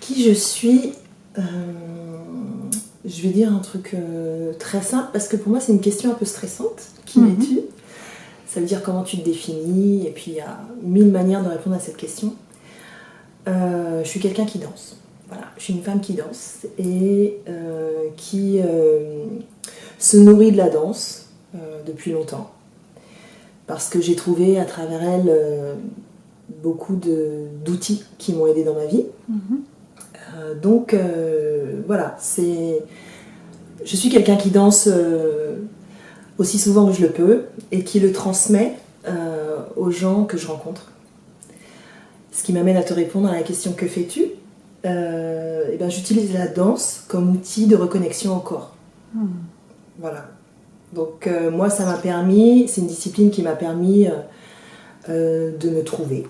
Qui je suis, je vais dire un truc très simple parce que pour moi c'est une question un peu stressante. Qui es-tu? Ça veut dire comment tu te définis, et puis il y a 1000 manières de répondre à cette question. Je suis quelqu'un qui danse. Voilà, je suis une femme qui danse et qui se nourrit de la danse depuis longtemps. Parce que j'ai trouvé à travers elle beaucoup d'outils qui m'ont aidée dans ma vie. Donc voilà, je suis quelqu'un qui danse aussi souvent que je le peux et qui le transmet aux gens que je rencontre. Ce qui m'amène à te répondre à la question que fais-tu? Eh ben, j'utilise la danse comme outil de reconnexion au corps. Voilà. Donc moi ça m'a permis, c'est une discipline qui m'a permis de me trouver,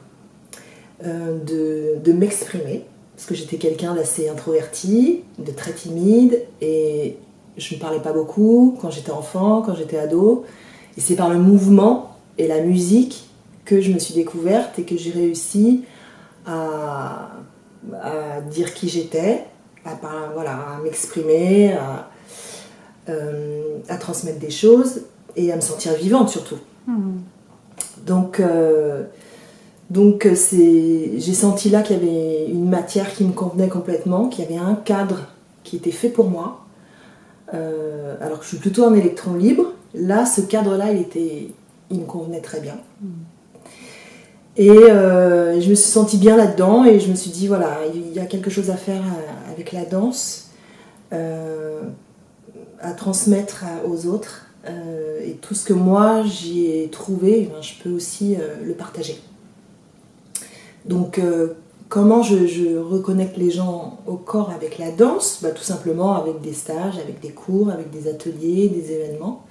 de m'exprimer, parce que j'étais quelqu'un d'assez introverti, de très timide, et je ne parlais pas beaucoup quand j'étais enfant, quand j'étais ado, et c'est par le mouvement et la musique que je me suis découverte et que j'ai réussi à dire qui j'étais, à m'exprimer, à transmettre des choses et à me sentir vivante surtout. Donc j'ai senti là qu'il y avait une matière qui me convenait complètement, qu'il y avait un cadre qui était fait pour moi. Alors que je suis plutôt un électron libre, là ce cadre-là il me convenait très bien. Et je me suis sentie bien là-dedans et je me suis dit voilà, il y a quelque chose à faire avec la danse, à transmettre aux autres, et tout ce que moi j'y ai trouvé, je peux aussi le partager. Donc comment je reconnecte les gens au corps avec la danse? Tout simplement avec des stages, avec des cours, avec des ateliers, des événements.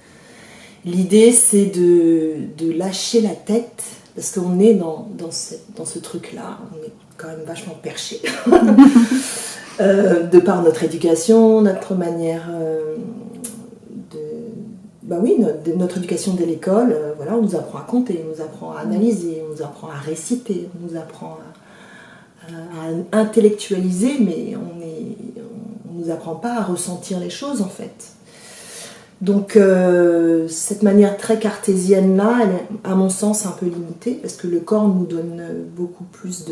L'idée c'est de lâcher la tête, parce qu'on est dans ce truc-là, on est quand même vachement perché, de par notre éducation, notre manière notre éducation dès l'école, on nous apprend à compter, on nous apprend à analyser, on nous apprend à réciter, on nous apprend à intellectualiser, mais on nous apprend pas à ressentir les choses en fait. Donc cette manière très cartésienne-là, elle est à mon sens un peu limitée, parce que le corps nous donne beaucoup plus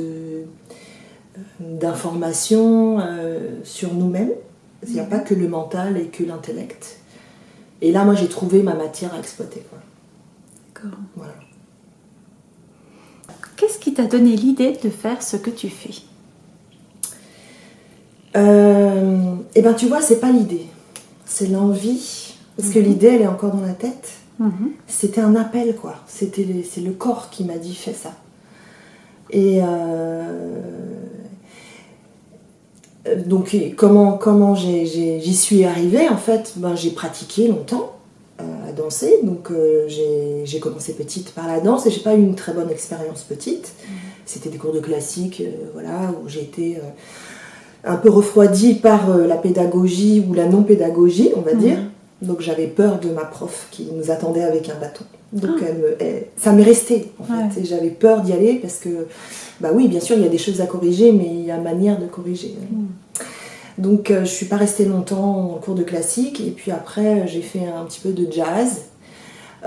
d'informations sur nous-mêmes. Il n'y a pas que le mental et que l'intellect. Et là, moi, j'ai trouvé ma matière à exploiter. D'accord. Voilà. Qu'est-ce qui t'a donné l'idée de faire ce que tu fais? Eh ben, tu vois, c'est pas l'idée, c'est l'envie. Parce que l'idée, elle est encore dans la tête. C'était un appel, quoi. C'est le corps qui m'a dit, fais ça. Et donc, comment j'y suis arrivée, en fait, j'ai pratiqué longtemps à danser. Donc, j'ai commencé petite par la danse et j'ai pas eu une très bonne expérience petite. C'était des cours de classique, où j'ai été un peu refroidie par la pédagogie ou la non-pédagogie, on va dire. Donc j'avais peur de ma prof qui nous attendait avec un bâton. Donc ça m'est resté en fait. Et j'avais peur d'y aller parce que, oui, bien sûr, il y a des choses à corriger, mais il y a manière de corriger. Donc je suis pas restée longtemps en cours de classique. Et puis après, j'ai fait un petit peu de jazz.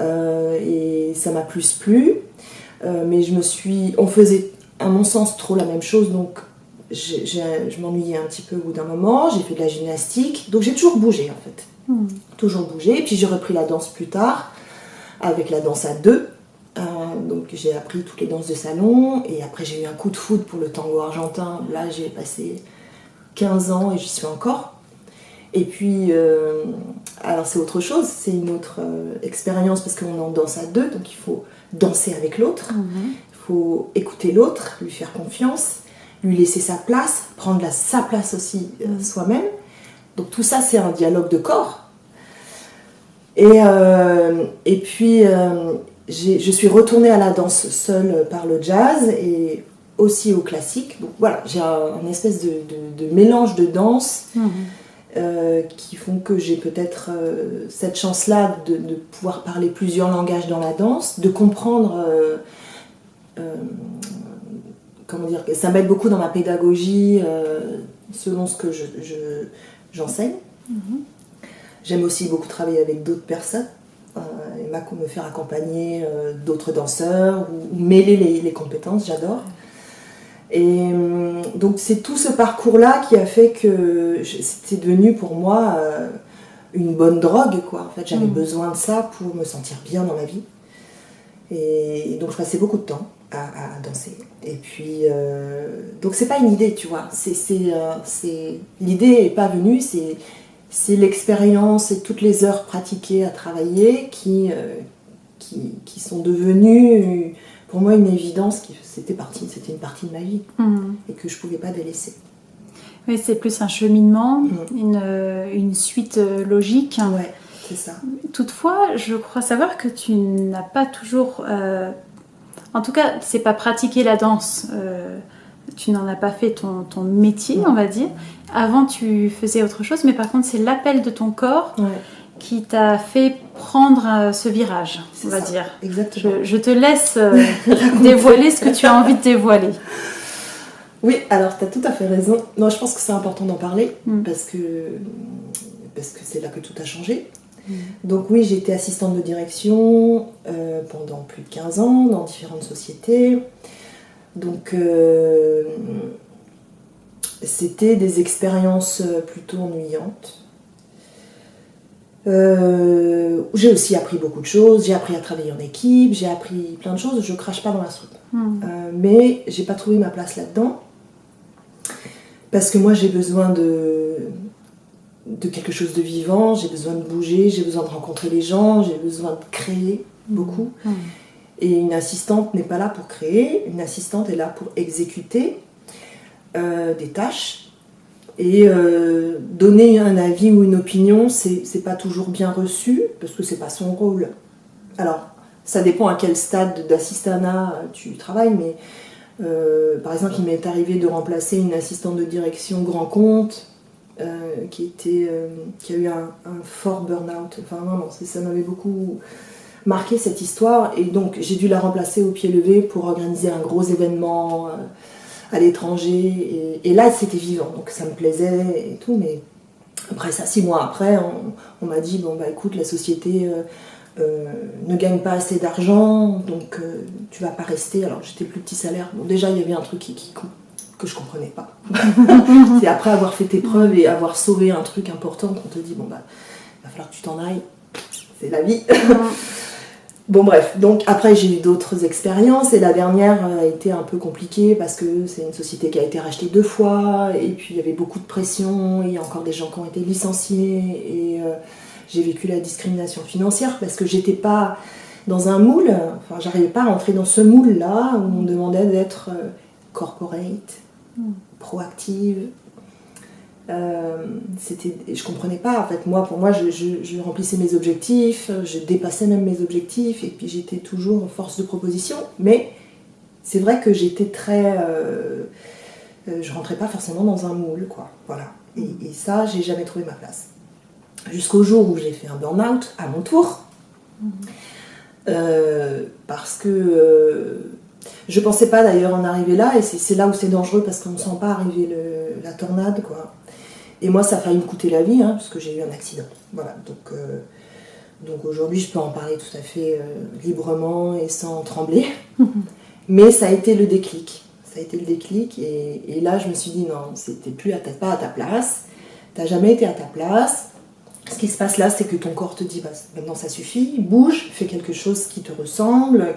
Et ça m'a plus plu. Mais on faisait, à mon sens, trop la même chose. Donc je m'ennuyais un petit peu au bout d'un moment. J'ai fait de la gymnastique. Donc j'ai toujours bougé en fait. Toujours bougé, puis j'ai repris la danse plus tard avec la danse à deux, donc j'ai appris toutes les danses de salon, et après j'ai eu un coup de foudre pour le tango argentin. Là j'ai passé 15 ans et j'y suis encore. Et puis alors c'est autre chose, c'est une autre expérience, parce qu'on est en danse à deux, donc il faut danser avec l'autre, il faut écouter l'autre, lui faire confiance, lui laisser sa place, prendre sa place aussi soi-même. Donc tout ça, c'est un dialogue de corps. Et puis, je suis retournée à la danse seule par le jazz et aussi au classique. Donc voilà, j'ai une espèce de mélange de danse qui font que j'ai peut-être cette chance-là de pouvoir parler plusieurs langages dans la danse, de comprendre... comment dire, ça m'aide beaucoup dans ma pédagogie, selon ce que j'enseigne. J'aime aussi beaucoup travailler avec d'autres personnes, me faire accompagner d'autres danseurs ou mêler les compétences, j'adore. Et donc c'est tout ce parcours-là qui a fait que c'était devenu pour moi une bonne drogue, quoi. En fait, j'avais besoin de ça pour me sentir bien dans ma vie. Et donc je passais beaucoup de temps à danser. Et puis, donc c'est pas une idée, tu vois. L'idée n'est pas venue, c'est l'expérience et toutes les heures pratiquées à travailler qui sont devenues pour moi une évidence. C'était une partie de ma vie et que je pouvais pas délaisser. Oui, c'est plus un cheminement, une suite logique. Ouais, c'est ça. Toutefois, je crois savoir que tu n'as pas toujours... en tout cas, c'est pas pratiquer la danse. Tu n'en as pas fait ton métier, on va dire. Avant, tu faisais autre chose, mais par contre, c'est l'appel de ton corps qui t'a fait prendre ce virage, on va dire. Exactement. Je te laisse dévoiler ce que tu as envie de dévoiler. Oui, alors tu as tout à fait raison. Non, je pense que c'est important d'en parler parce que c'est là que tout a changé. Donc oui, j'ai été assistante de direction pendant plus de 15 ans dans différentes sociétés. Donc c'était des expériences plutôt ennuyantes. J'ai aussi appris beaucoup de choses, j'ai appris à travailler en équipe, j'ai appris plein de choses, je crache pas dans la soupe. Mais j'ai pas trouvé ma place là-dedans parce que moi j'ai besoin de quelque chose de vivant, j'ai besoin de bouger, j'ai besoin de rencontrer les gens, j'ai besoin de créer beaucoup. Et une assistante n'est pas là pour créer, une assistante est là pour exécuter des tâches. Et donner un avis ou une opinion, c'est pas toujours bien reçu, parce que c'est pas son rôle. Alors, ça dépend à quel stade d'assistanat tu travailles, mais par exemple, il m'est arrivé de remplacer une assistante de direction grand compte, qui a eu un fort burn-out. Enfin, vraiment, ça m'avait beaucoup marqué cette histoire, et donc j'ai dû la remplacer au pied levé pour organiser un gros événement à l'étranger, et là c'était vivant, donc ça me plaisait et tout, mais après ça, 6 mois après, on m'a dit, bon bah écoute, la société ne gagne pas assez d'argent, donc tu vas pas rester. Alors j'étais plus petit salaire, bon déjà il y avait un truc que je comprenais pas. C'est après avoir fait tes preuves et avoir sauvé un truc important qu'on te dit, bon bah il va falloir que tu t'en ailles, c'est la vie. Bon bref, donc après j'ai eu d'autres expériences, et la dernière a été un peu compliquée parce que c'est une société qui a été rachetée 2 fois, et puis il y avait beaucoup de pression, il y a encore des gens qui ont été licenciés, et j'ai vécu la discrimination financière parce que j'étais pas dans un moule, enfin j'arrivais pas à rentrer dans ce moule là où on me demandait d'être corporate, proactive. Je comprenais pas, en fait. Pour moi je remplissais mes objectifs, je dépassais même mes objectifs, et puis j'étais toujours force de proposition, mais c'est vrai que j'étais très je rentrais pas forcément dans un moule, quoi. Voilà. Et ça, j'ai jamais trouvé ma place jusqu'au jour où j'ai fait un burn-out à mon tour, parce que je pensais pas d'ailleurs en arriver là, et c'est là où c'est dangereux parce qu'on ne sent pas arriver la tornade, quoi. Et moi, ça a failli me coûter la vie, parce que j'ai eu un accident. Voilà, donc aujourd'hui, je peux en parler tout à fait librement et sans trembler. Mais ça a été le déclic. Ça a été le déclic, et là, je me suis dit, non, c'était pas à ta place. T'as jamais été à ta place. Ce qui se passe là, c'est que ton corps te dit, bah, maintenant ça suffit, bouge, fais quelque chose qui te ressemble,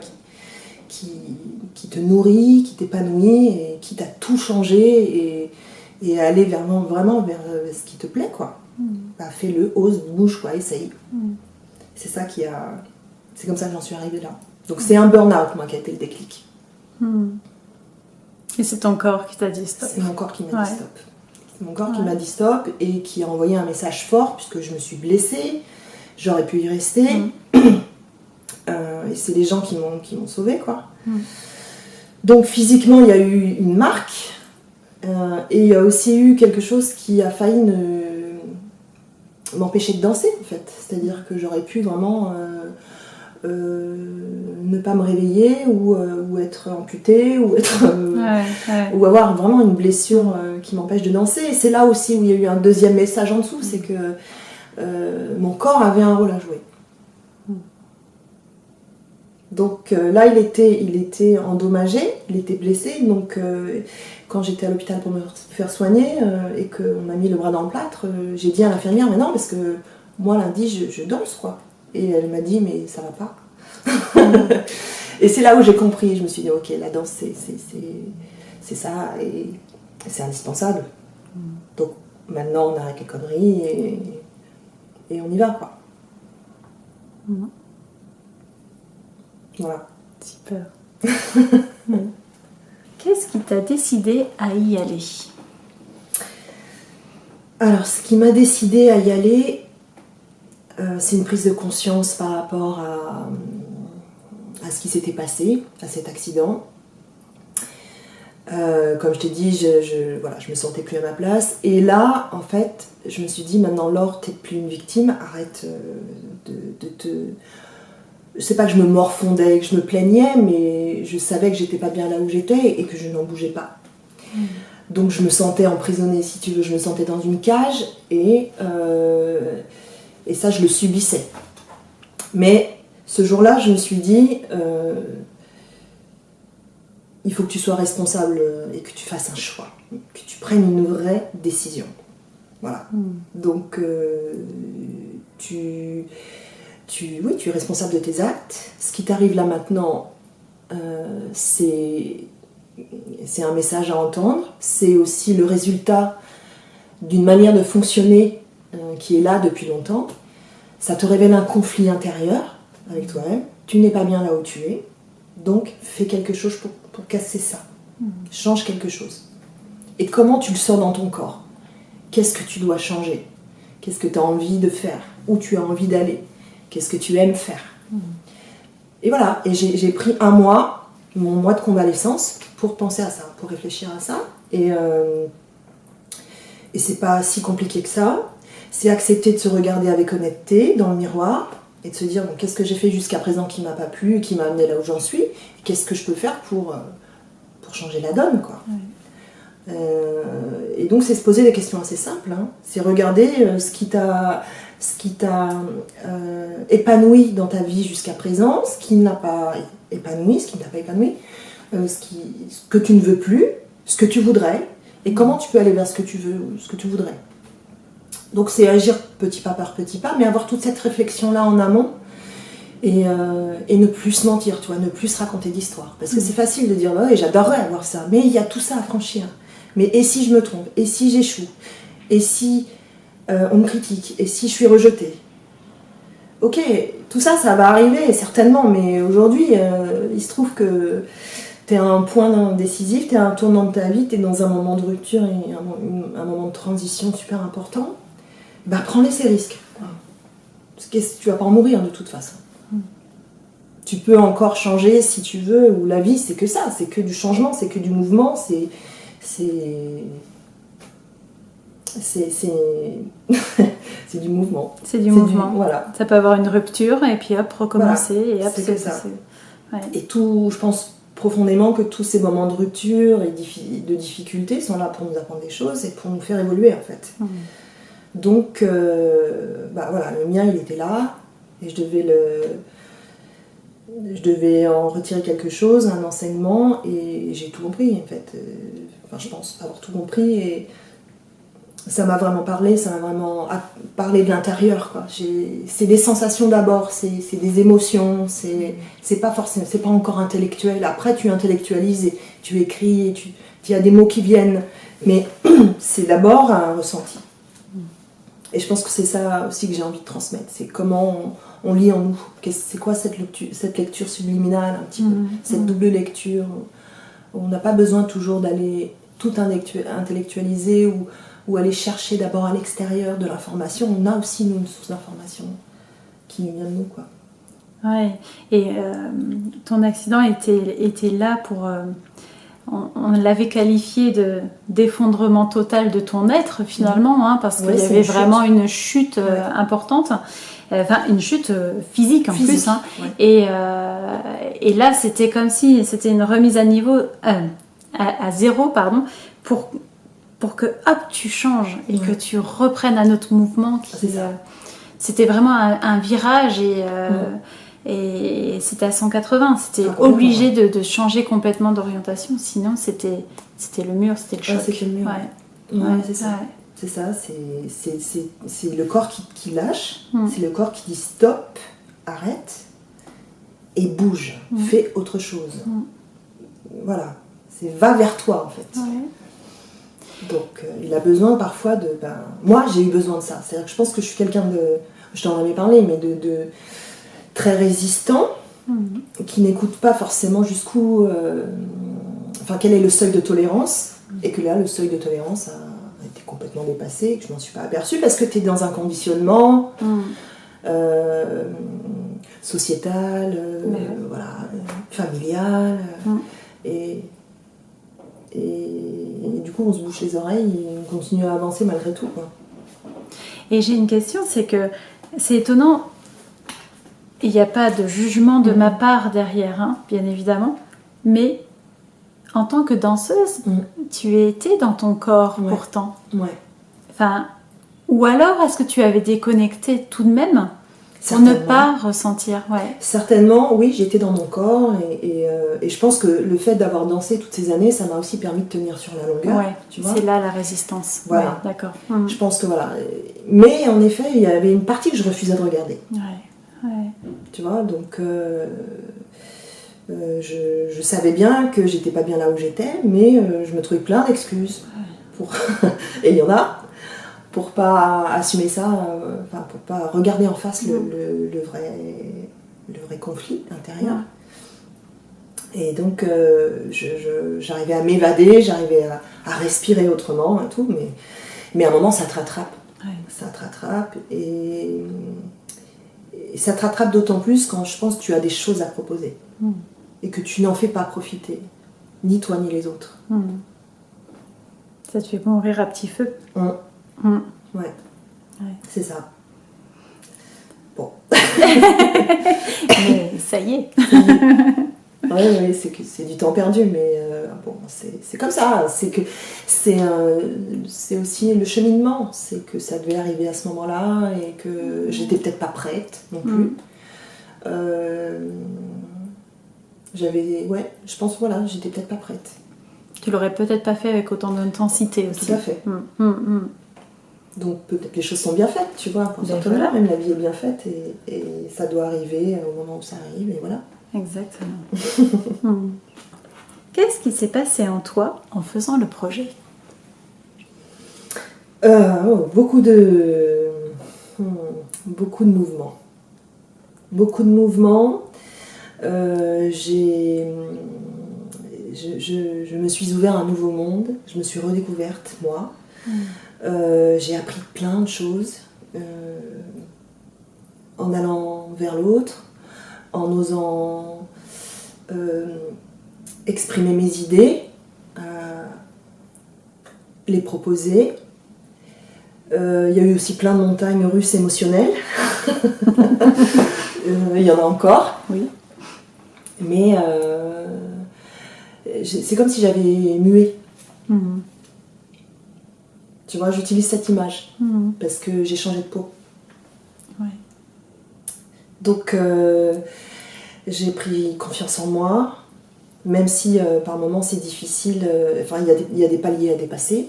qui te nourrit, qui t'épanouit, et qui t'a tout changé, et aller vraiment vers ce qui te plaît, quoi. Bah, fais-le, ose, bouge, quoi, essaye. C'est ça c'est comme ça que j'en suis arrivée là. Donc c'est un burn-out, moi, qui a été le déclic. Et c'est ton corps qui t'a dit stop. C'est mon corps qui m'a dit stop. C'est mon corps qui m'a dit stop, et qui a envoyé un message fort, puisque je me suis blessée, j'aurais pu y rester, et c'est les gens qui m'ont sauvée, quoi. Donc physiquement, il y a eu une marque, et il y a aussi eu quelque chose qui a failli m'empêcher de danser, en fait. C'est-à-dire que j'aurais pu vraiment ne pas me réveiller ou être amputée ou ou avoir vraiment une blessure qui m'empêche de danser. Et c'est là aussi où il y a eu un deuxième message en dessous, c'est que mon corps avait un rôle à jouer. Donc là, il était endommagé, il était blessé. Donc quand j'étais à l'hôpital pour me faire soigner et qu'on m'a mis le bras dans le plâtre, j'ai dit à l'infirmière, mais non, parce que moi lundi, je danse, quoi. Et elle m'a dit, mais ça va pas. Et c'est là où j'ai compris, je me suis dit, ok, la danse, c'est ça, et c'est indispensable. Donc maintenant, on arrête les conneries et on y va, quoi. Voilà. Super. Qu'est-ce qui t'a décidé à y aller? Alors, ce qui m'a décidé à y aller, c'est une prise de conscience par rapport à ce qui s'était passé, à cet accident. Comme je t'ai dit, je me sentais plus à ma place. Et là, en fait, je me suis dit, maintenant Laure, t'es plus une victime, arrête de te... C'est pas que je me morfondais, que je me plaignais, mais je savais que j'étais pas bien là où j'étais et que je n'en bougeais pas. Donc je me sentais emprisonnée, si tu veux, je me sentais dans une cage et ça, je le subissais. Mais ce jour-là, je me suis dit, il faut que tu sois responsable et que tu fasses un choix, que tu prennes une vraie décision. Voilà. Donc, tu es responsable de tes actes. Ce qui t'arrive là maintenant, c'est un message à entendre. C'est aussi le résultat d'une manière de fonctionner qui est là depuis longtemps. Ça te révèle un conflit intérieur avec toi-même. Tu n'es pas bien là où tu es. Donc, fais quelque chose pour casser ça. Change quelque chose. Et comment tu le sens dans ton corps? Qu'est-ce que tu dois changer? Qu'est-ce que tu as envie de faire? Où tu as envie d'aller? Qu'est-ce que tu aimes faire? Et voilà, et j'ai pris un mois, mon mois de convalescence, pour penser à ça, pour réfléchir à ça. Et c'est pas si compliqué que ça. C'est accepter de se regarder avec honnêteté dans le miroir et de se dire, bon, qu'est-ce que j'ai fait jusqu'à présent qui m'a pas plu, qui m'a amené là où j'en suis, et qu'est-ce que je peux faire pour changer la donne, quoi. Et donc c'est se poser des questions assez simples, hein. C'est regarder ce qui t'a épanoui dans ta vie jusqu'à présent, ce qui n'a pas épanoui, ce ce que tu ne veux plus, ce que tu voudrais, et comment tu peux aller vers ce que tu veux ou ce que tu voudrais. Donc c'est agir petit pas par petit pas, mais avoir toute cette réflexion-là en amont et ne plus se mentir, tu vois, ne plus se raconter d'histoire. Parce que c'est facile de dire, ouais, j'adorerais avoir ça, mais il y a tout ça à franchir. Mais et si je me trompe? Et si j'échoue? Et si on me critique? Et si je suis rejetée? Ok, tout ça, ça va arriver, certainement, mais aujourd'hui, il se trouve que t'es à un point décisif, t'es à un tournant de ta vie, t'es dans un moment de rupture et un moment de transition super important. Bah, prends-les ces risques. Parce que tu vas pas en mourir de toute façon. Tu peux encore changer si tu veux, ou la vie, c'est que ça, c'est que du changement, c'est que du mouvement, c'est du mouvement. C'est du mouvement. Voilà. Ça peut avoir une rupture et puis hop, recommencer. Voilà. Et hop, c'est que ça. Ouais. Et tout, je pense profondément que tous ces moments de rupture et de difficulté sont là pour nous apprendre des choses et pour nous faire évoluer, en fait. Donc, voilà, le mien, il était là et je devais en retirer quelque chose, un enseignement, et j'ai tout compris, en fait. Je pense avoir tout compris, et ça m'a vraiment parlé, ça m'a vraiment parlé de l'intérieur, quoi. C'est des sensations d'abord, c'est des émotions, c'est pas forcément, c'est pas encore intellectuel. Après, tu intellectualises et tu écris, et il y a des mots qui viennent, mais c'est d'abord un ressenti. Et je pense que c'est ça aussi que j'ai envie de transmettre, c'est comment on lit en nous. C'est quoi cette lecture subliminale, un petit peu, cette double lecture. On n'a pas besoin toujours d'aller tout intellectualiser ou aller chercher d'abord à l'extérieur de l'information. On a aussi, nous, une source d'information qui vient de nous, quoi. Ouais, et ton accident était là pour... on l'avait qualifié d'effondrement total de ton être finalement, hein, parce qu'il y avait vraiment une chute importante. Enfin, une chute physique en plus. Hein. Ouais. Et là, c'était comme si c'était une remise à niveau, à zéro, pardon, pour que hop, tu changes et que tu reprennes un autre mouvement. C'était vraiment un virage et c'était à 180. C'était obligé de changer complètement d'orientation, sinon c'était le mur, c'était le choc. C'était le mur. C'est ça. Ouais. C'est ça, c'est le corps qui lâche, c'est le corps qui dit stop, arrête et bouge, fais autre chose. Voilà, c'est va vers toi en fait. Ouais. Donc il a besoin parfois de... moi j'ai eu besoin de ça, c'est-à-dire que je pense que je suis quelqu'un je t'en avais parlé, mais de très résistant, qui n'écoute pas forcément jusqu'où... quel est le seuil de tolérance, et que là le seuil de tolérance a été complètement dépassé et que je m'en suis pas aperçue parce que tu es dans un conditionnement sociétal, voilà, familial, et du coup on se bouche les oreilles et on continue à avancer malgré tout, quoi. Et j'ai une question, c'est que c'est étonnant, il n'y a pas de jugement de ma part derrière, hein, bien évidemment, mais en tant que danseuse, tu étais dans ton corps pourtant. Ouais. Enfin, ou alors est-ce que tu avais déconnecté tout de même pour ne pas ressentir? Certainement, oui, j'étais dans mon corps et je pense que le fait d'avoir dansé toutes ces années, ça m'a aussi permis de tenir sur la longueur. Tu vois, c'est là la résistance. Voilà. D'accord. Je pense que voilà. Mais en effet, il y avait une partie que je refusais de regarder. Tu vois, donc je savais bien que j'étais pas bien là où j'étais, mais je me trouvais plein d'excuses et il y en a pour pas assumer ça, pour pas regarder en face le vrai conflit intérieur. Et donc j'arrivais à m'évader, j'arrivais à respirer autrement et tout, mais à un moment ça te rattrape. Ça te rattrape et ça te rattrape d'autant plus quand je pense que tu as des choses à proposer et que tu n'en fais pas profiter, ni toi ni les autres. Ça te fait mourir à petit feu. Ouais, c'est ça. Bon. Mais ça y est. Oui, c'est du temps perdu, mais bon, c'est comme ça. C'est aussi le cheminement. C'est que ça devait arriver à ce moment-là et que j'étais peut-être pas prête non plus. Je pense j'étais peut-être pas prête. Tu l'aurais peut-être pas fait avec autant d'intensité aussi. Tout à fait. Donc peut-être les choses sont bien faites, tu vois. Pour certains, même la vie est bien faite et ça doit arriver au moment où ça arrive et voilà. Exactement. Qu'est-ce qui s'est passé en toi en faisant le projet? Beaucoup de mouvements. Beaucoup de mouvements. Je me suis ouvert à un nouveau monde. Je me suis redécouverte, moi. J'ai appris plein de choses en allant vers l'autre, en osant exprimer mes idées, les proposer. Il y a eu aussi plein de montagnes russes émotionnelles. Il y en a encore. Oui. Mais c'est comme si j'avais mué. Tu vois, j'utilise cette image parce que j'ai changé de peau. Donc j'ai pris confiance en moi, même si par moments c'est difficile, il y a des paliers à dépasser,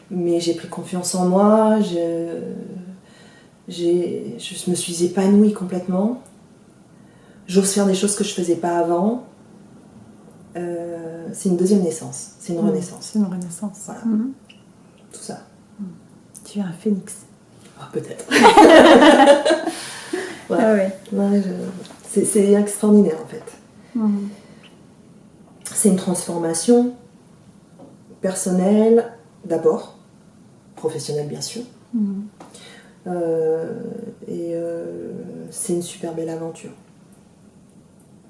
mais j'ai pris confiance en moi, je me suis épanouie complètement, j'ose faire des choses que je faisais pas avant, c'est une deuxième naissance, c'est une renaissance. C'est une renaissance. Voilà, tout ça. Tu es un phénix. Ah, peut-être. C'est extraordinaire en fait. C'est une transformation personnelle d'abord, professionnelle bien sûr, c'est une super belle aventure.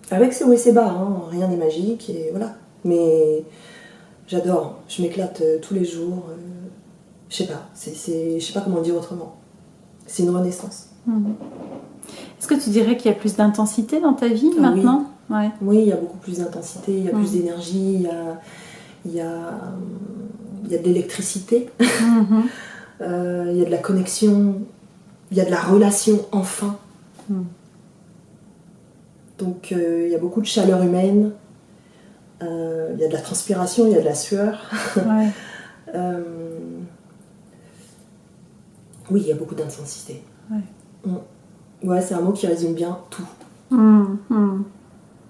Avec ses hauts et ses bas, hein, rien n'est magique et voilà. Mais J'adore, je m'éclate tous les jours. Je sais pas, je sais pas comment dire autrement. C'est une renaissance. Est-ce que tu dirais qu'il y a plus d'intensité dans ta vie maintenant? Ouais. Oui, il y a beaucoup plus d'intensité, il y a plus d'énergie, il y a de l'électricité, il y a de la connexion, il y a de la relation enfin. Donc il y a beaucoup de chaleur humaine, il y a de la transpiration, il y a de la sueur. Ouais. Oui, il y a beaucoup d'intensité. Ouais, c'est un mot qui résume bien tout. Ouais,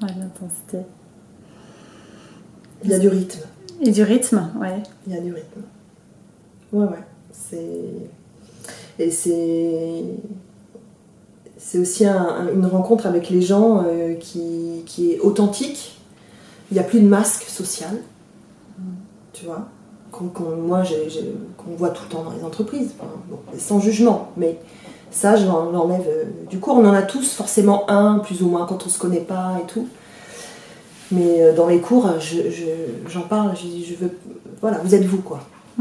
l'intensité. Il y a du rythme. Et du rythme, ouais. Il y a du rythme. Ouais. Et c'est aussi une rencontre avec les gens qui est authentique. Il n'y a plus de masque social. Tu vois, qu'on voit tout le temps dans les entreprises. Enfin, bon, sans jugement, mais ça, je l'enlève du cours. On en a tous forcément un, plus ou moins, quand on ne se connaît pas et tout. Mais dans les cours, j'en parle, je dis, voilà, vous êtes vous, quoi.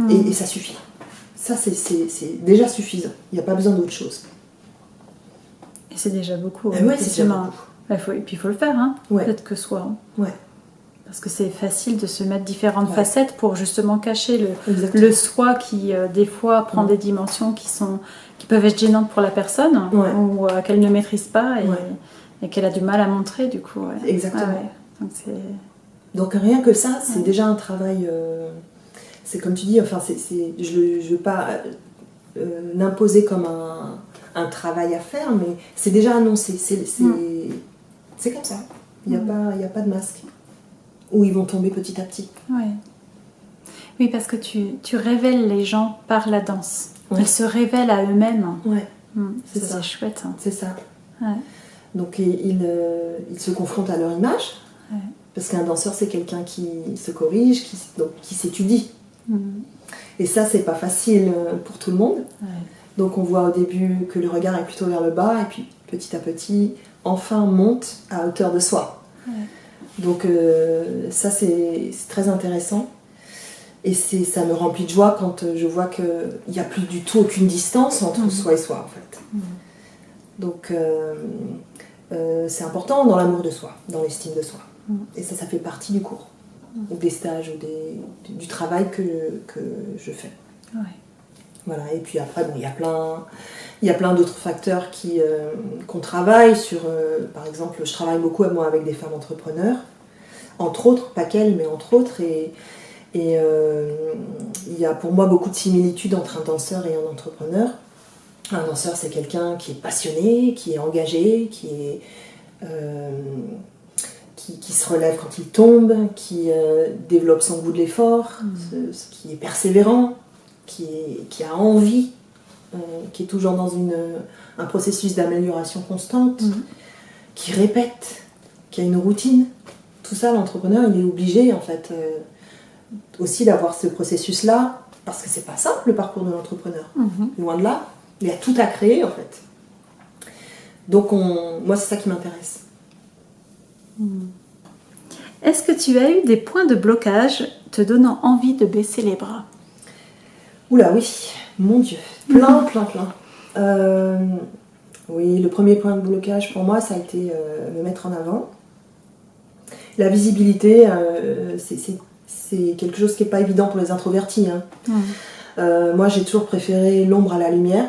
Et ça suffit. Ça, c'est déjà suffisant. Il n'y a pas besoin d'autre chose. Et c'est déjà beaucoup. Ouais, c'est déjà beaucoup. Et puis il faut le faire, hein. Peut-être que soit. Ouais. Parce que c'est facile de se mettre différentes facettes pour justement cacher le soi qui, des fois, prend des dimensions qui peuvent être gênantes pour la personne ou qu'elle ne maîtrise pas et qu'elle a du mal à montrer, du coup. Ouais. Exactement. Donc rien que ça, c'est déjà un travail... c'est comme tu dis, enfin, je ne veux pas l'imposer comme un travail à faire, mais c'est déjà annoncé. C'est comme ça. Il n'y a pas de masque. Où ils vont tomber petit à petit. Oui, parce que tu révèles les gens par la danse. Ils se révèlent à eux-mêmes. C'est ça. C'est chouette. C'est ça. Donc ils se confrontent à leur image. Parce qu'un danseur, c'est quelqu'un qui se corrige, qui s'étudie. Et ça, c'est pas facile pour tout le monde. Donc on voit au début que le regard est plutôt vers le bas, et puis petit à petit, enfin monte à hauteur de soi. Donc ça, c'est très intéressant. Et ça me remplit de joie quand je vois qu'il n'y a plus du tout aucune distance entre soi et soi, en fait. Donc c'est important dans l'amour de soi, dans l'estime de soi. Et ça fait partie du cours, ou des stages, ou du travail que je fais. Voilà. Et puis après, bon, il y a plein d'autres facteurs qu'on travaille sur. Par exemple, je travaille beaucoup avec des femmes entrepreneurs, entre autres, pas qu'elles, mais entre autres. Et il y a pour moi beaucoup de similitudes entre un danseur et un entrepreneur. Un danseur, c'est quelqu'un qui est passionné, qui est engagé, qui se relève quand il tombe, qui développe son goût de l'effort, qui est persévérant, qui a envie, qui est toujours dans un processus d'amélioration constante, qui répète, qui a une routine. Tout ça, l'entrepreneur, il est obligé, en fait, aussi d'avoir ce processus-là, parce que c'est pas simple, le parcours de l'entrepreneur. Loin de là, il y a tout à créer, en fait. Donc, moi, c'est ça qui m'intéresse. Est-ce que tu as eu des points de blocage te donnant envie de baisser les bras? Oula, oui, mon Dieu, plein. Oui, le premier point de blocage pour moi, ça a été me mettre en avant. La visibilité, c'est quelque chose qui n'est pas évident pour les introvertis. Moi, j'ai toujours préféré l'ombre à la lumière.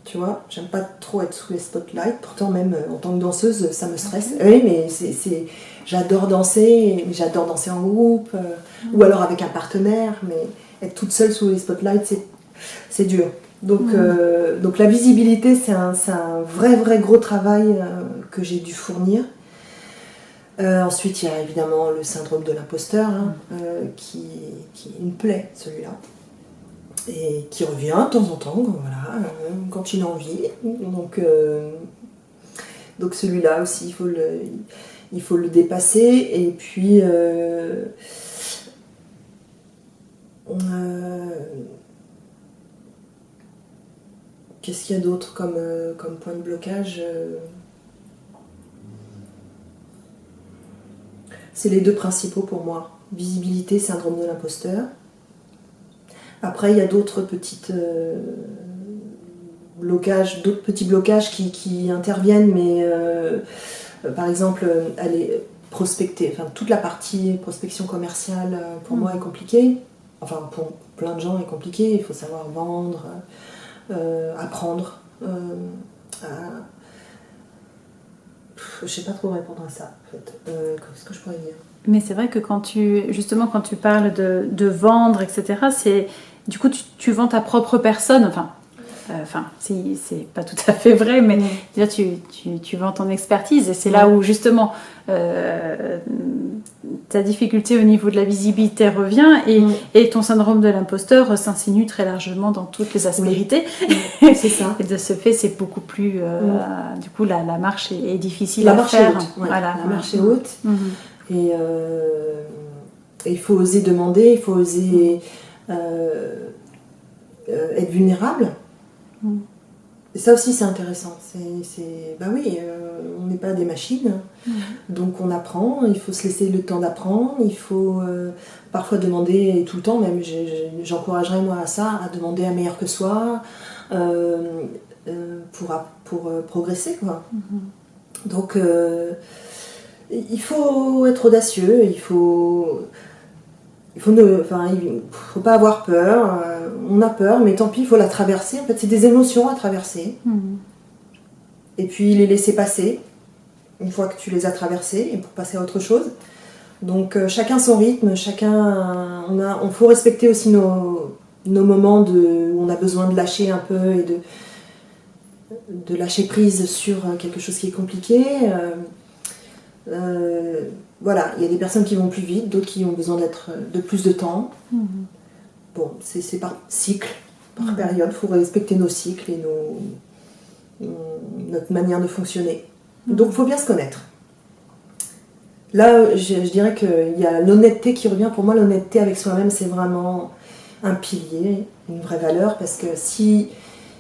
Tu vois, j'aime pas trop être sous les spotlights. Pourtant, même en tant que danseuse, ça me stresse. Oui, mais j'adore danser. Mais j'adore danser en groupe. Ou alors avec un partenaire. Mais être toute seule sous les spotlights, c'est dur. Donc la visibilité, c'est un vrai gros travail que j'ai dû fournir. Ensuite, il y a évidemment le syndrome de l'imposteur, qui est une plaie, celui-là. Et qui revient de temps en temps, quand il a envie. Donc celui-là aussi, il faut le dépasser. Et puis, qu'est-ce qu'il y a d'autre comme point de blocage? C'est les deux principaux pour moi. visibilité, syndrome de l'imposteur. Après, il y a d'autres petits blocages qui interviennent, mais par exemple, aller prospecter, enfin toute la partie prospection commerciale pour moi est compliquée. Enfin, pour plein de gens est compliquée. Il faut savoir vendre, apprendre. Je sais pas trop répondre à ça, en fait. Qu'est-ce que je pourrais dire? Mais c'est vrai que quand tu parles de vendre, etc., c'est du coup tu vends ta propre personne. Enfin, c'est pas tout à fait vrai, mais déjà tu vends ton expertise et c'est là où justement ta difficulté au niveau de la visibilité revient et ton syndrome de l'imposteur s'insinue très largement dans toutes les aspérités. C'est ça. Et de ce fait, c'est beaucoup plus... du coup, la marche est difficile la à marche faire. Est haute. Voilà. La marche est haute. Et il faut oser demander, il faut oser être vulnérable. Et ça aussi, c'est intéressant. Bah oui, on n'est pas des machines, donc on apprend, il faut se laisser le temps d'apprendre, il faut parfois demander, et tout le temps même, j'encouragerais moi à ça, à demander à meilleur que soi, pour progresser, quoi. Donc, il faut être audacieux, il faut pas avoir peur. On a peur, mais tant pis, il faut la traverser. En fait, c'est des émotions à traverser. Et puis les laisser passer, une fois que tu les as traversées, et pour passer à autre chose. Donc chacun son rythme, on faut respecter aussi nos moments où on a besoin de lâcher un peu et de lâcher prise sur quelque chose qui est compliqué. Voilà, il y a des personnes qui vont plus vite, d'autres qui ont besoin de plus de temps. Bon, c'est par cycle, par période. Il faut respecter nos cycles et notre manière de fonctionner. Donc, il faut bien se connaître. Là, je dirais qu'il y a l'honnêteté qui revient. Pour moi, l'honnêteté avec soi-même, c'est vraiment un pilier, une vraie valeur, parce que si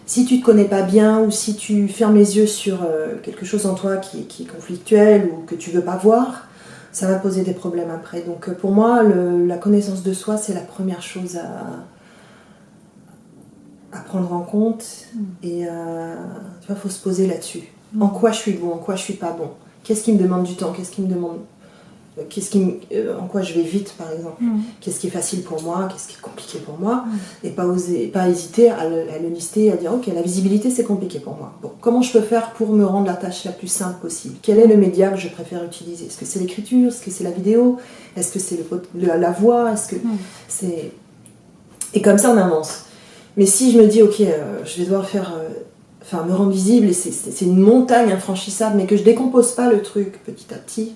tu ne te connais pas bien ou si tu fermes les yeux sur quelque chose en toi qui est conflictuel ou que tu ne veux pas voir, ça va poser des problèmes après. Donc pour moi, la connaissance de soi, c'est la première chose à prendre en compte. Et tu vois, il faut se poser là-dessus. En quoi je suis bon, en quoi je ne suis pas bon? Qu'est-ce qui me demande du temps? Qu'est-ce qui me demande... en quoi je vais vite, par exemple. Qu'est-ce qui est facile pour moi, qu'est-ce qui est compliqué pour moi, et pas hésiter à le lister, à dire ok, la visibilité c'est compliqué pour moi. Bon, comment je peux faire pour me rendre la tâche la plus simple possible? Quel est le média que je préfère utiliser? Est-ce que c'est l'écriture? Est-ce que c'est la vidéo? Est-ce que c'est la voix? Est-ce que c'est... Et comme ça on avance. Mais si je me dis ok, je vais devoir me rendre visible, et c'est une montagne infranchissable, mais que je décompose pas le truc petit à petit,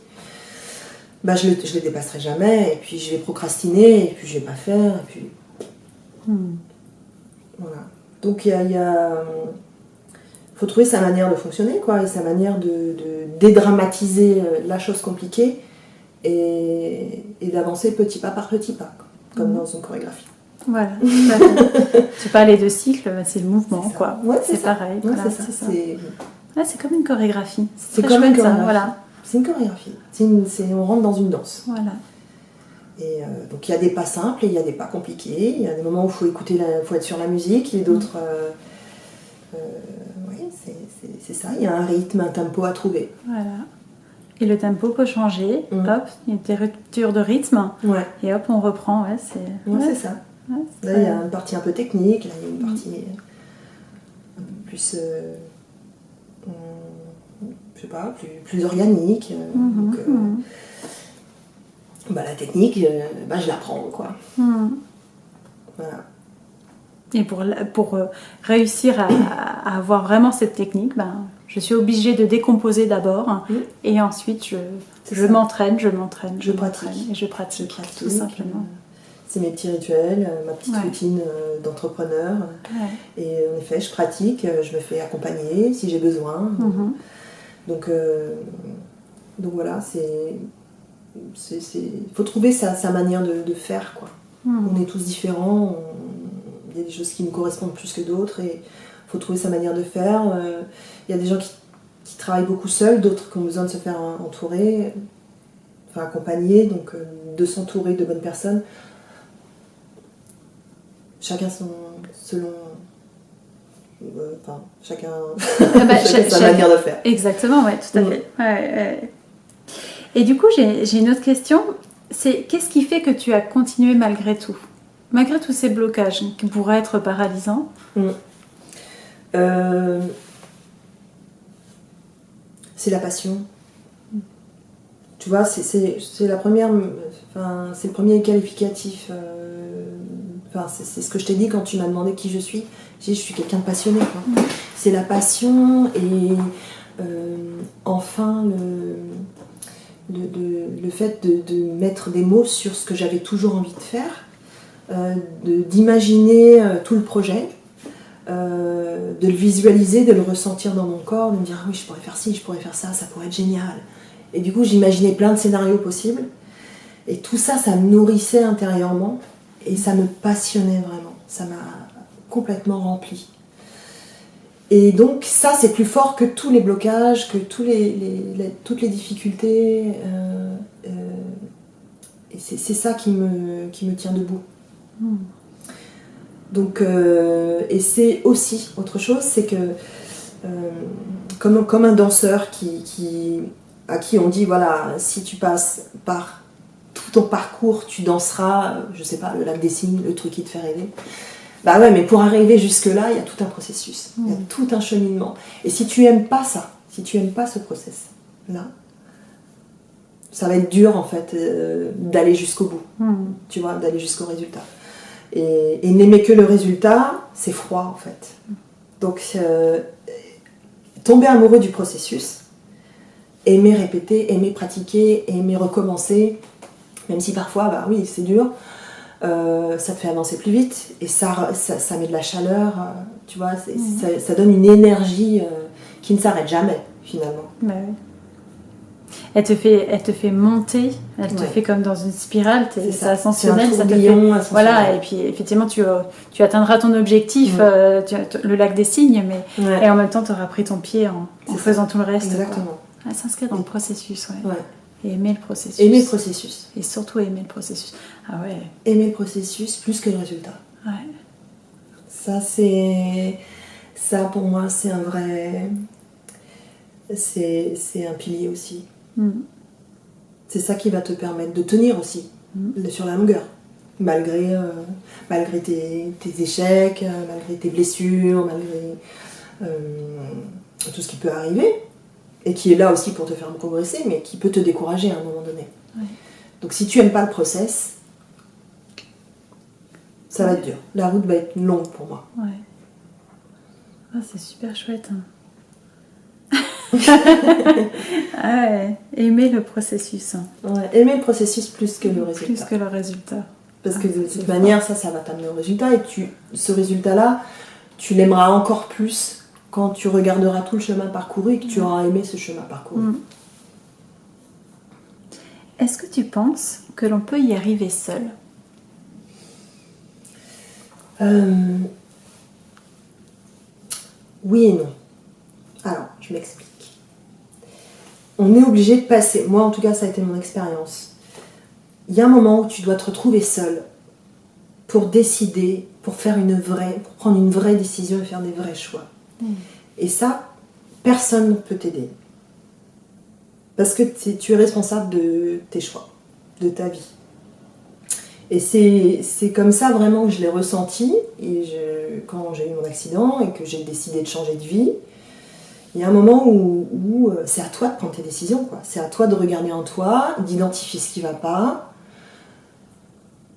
bah je les dépasserai jamais, et puis je vais procrastiner, et puis je vais pas faire, et puis... Voilà. Donc faut trouver sa manière de fonctionner, quoi, et sa manière de dédramatiser la chose compliquée, et d'avancer petit pas par petit pas, comme dans une chorégraphie. Voilà. Tu parlais de cycle, c'est le mouvement, c'est quoi. Ouais, c'est pareil. Ouais, voilà, c'est ça. C'est comme une chorégraphie. C'est comme une chorégraphie. Ça, voilà. C'est une chorégraphie. On rentre dans une danse. Voilà. Et donc il y a des pas simples et il y a des pas compliqués. Il y a des moments où il faut faut être sur la musique, et d'autres... oui, c'est ça. Il y a un rythme, un tempo à trouver. Voilà. Et le tempo peut changer. Hop, il y a des ruptures de rythme. Ouais. Et hop, on reprend. C'est ça. Ouais, là, il y a une partie un peu technique. Là, il y a une partie un peu plus... je sais pas, plus organique. La technique, je l'apprends, quoi. Voilà. Et pour réussir à avoir vraiment cette technique, je suis obligée de décomposer d'abord, et ensuite je m'entraîne, je pratique, tout simplement. C'est mes petits rituels, ma petite routine d'entrepreneur. Ouais. Et en effet, je pratique, je me fais accompagner si j'ai besoin. Donc voilà, il faut trouver sa manière de faire, quoi. On est tous différents, il y a des choses qui nous correspondent plus que d'autres, et il faut trouver sa manière de faire. Il y a des gens qui travaillent beaucoup seuls, d'autres qui ont besoin de se faire entourer. enfin accompagner, donc de s'entourer de bonnes personnes. Chacun selon... chacun, chacun sa manière de faire. Exactement, ouais, tout à fait. Ouais. Et du coup, j'ai une autre question. C'est qu'est-ce qui fait que tu as continué malgré tout? Malgré tous ces blocages qui pourraient être paralysants? C'est la passion. Tu vois, c'est la première... c'est le premier qualificatif. C'est ce que je t'ai dit quand tu m'as demandé qui je suis. Je suis quelqu'un de passionné. C'est la passion et enfin le fait de mettre des mots sur ce que j'avais toujours envie de faire, d'imaginer tout le projet, de le visualiser, de le ressentir dans mon corps, de me dire ah oui, je pourrais faire ci, je pourrais faire ça, ça pourrait être génial. Et du coup, j'imaginais plein de scénarios possibles. Et tout ça, ça me nourrissait intérieurement et ça me passionnait vraiment. Ça m'a complètement rempli. Et donc ça, c'est plus fort que tous les blocages, que toutes les difficultés. Et c'est ça qui me tient debout. Donc, et c'est aussi autre chose, c'est que comme un danseur à qui on dit, voilà, si tu passes par tout ton parcours, tu danseras, je sais pas, le lac des Cygnes, le truc qui te fait rêver. Bah ouais, mais pour arriver jusque-là, il y a tout un processus, il y a tout un cheminement. Et si tu aimes pas ça, si tu aimes pas ce process-là, ça va être dur en fait d'aller jusqu'au bout, tu vois, d'aller jusqu'au résultat. Et n'aimer que le résultat, c'est froid en fait. Donc tomber amoureux du processus, aimer répéter, aimer pratiquer, aimer recommencer, même si parfois, bah oui, c'est dur. Ça te fait avancer plus vite et ça met de la chaleur, tu vois, ça donne une énergie qui ne s'arrête jamais finalement. Bah oui. Elle te fait monter, elle te fait comme dans une spirale, c'est ascensionnel, ça te fait. Voilà, et puis effectivement tu atteindras ton objectif, le lac des Cygnes, mais et en même temps tu auras pris ton pied en faisant tout le reste. Exactement. S'inscrire dans le processus, ouais. Et aimer le processus. Aimer le processus. Et surtout aimer le processus. Ah ouais. Aimer le processus plus que le résultat. Ouais. Ça pour moi, c'est un vrai... C'est un pilier aussi. C'est ça qui va te permettre de tenir aussi sur la longueur. Malgré tes échecs, malgré tes blessures, malgré tout ce qui peut arriver. Et qui est là aussi pour te faire progresser, mais qui peut te décourager à un moment donné. Ouais. Donc si tu n'aimes pas le process, ça va être dur. La route va être longue pour moi. Ouais. Ah, c'est super chouette. Aimer le processus. Ouais, aimer le processus plus que le résultat. Plus que le résultat. Parce que de toute manière, ça va t'amener au résultat. Et ce résultat-là, tu l'aimeras encore plus quand tu regarderas tout le chemin parcouru et que tu auras aimé ce chemin parcouru. Est-ce que tu penses que l'on peut y arriver seul? Oui et non. Alors, je m'explique. On est obligé de passer, moi en tout cas ça a été mon expérience, il y a un moment où tu dois te retrouver seul pour décider, pour prendre une vraie décision et faire des vrais choix. Et ça, personne ne peut t'aider. Parce que tu es responsable de tes choix, de ta vie. Et c'est comme ça vraiment que je l'ai ressenti. Et quand j'ai eu mon accident et que j'ai décidé de changer de vie, il y a un moment où c'est à toi de prendre tes décisions, quoi. C'est à toi de regarder en toi, d'identifier ce qui ne va pas.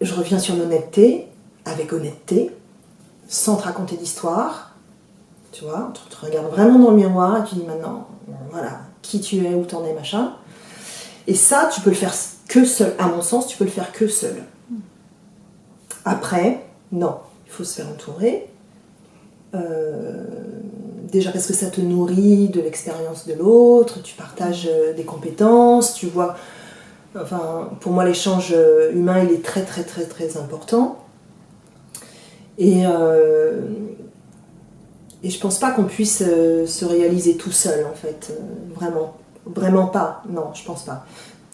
Je reviens sur l'honnêteté, avec honnêteté, sans te raconter d'histoire. Tu vois, tu te regardes vraiment dans le miroir et tu dis maintenant, voilà, qui tu es, où t'en es, machin. Et ça, tu peux le faire que seul. À mon sens, tu peux le faire que seul. Après, non, il faut se faire entourer. Déjà parce que ça te nourrit de l'expérience de l'autre, tu partages des compétences, tu vois... Enfin, pour moi, l'échange humain, il est très, très, très, très important. Et je pense pas qu'on puisse se réaliser tout seul, en fait. Vraiment. Vraiment pas. Non, je pense pas.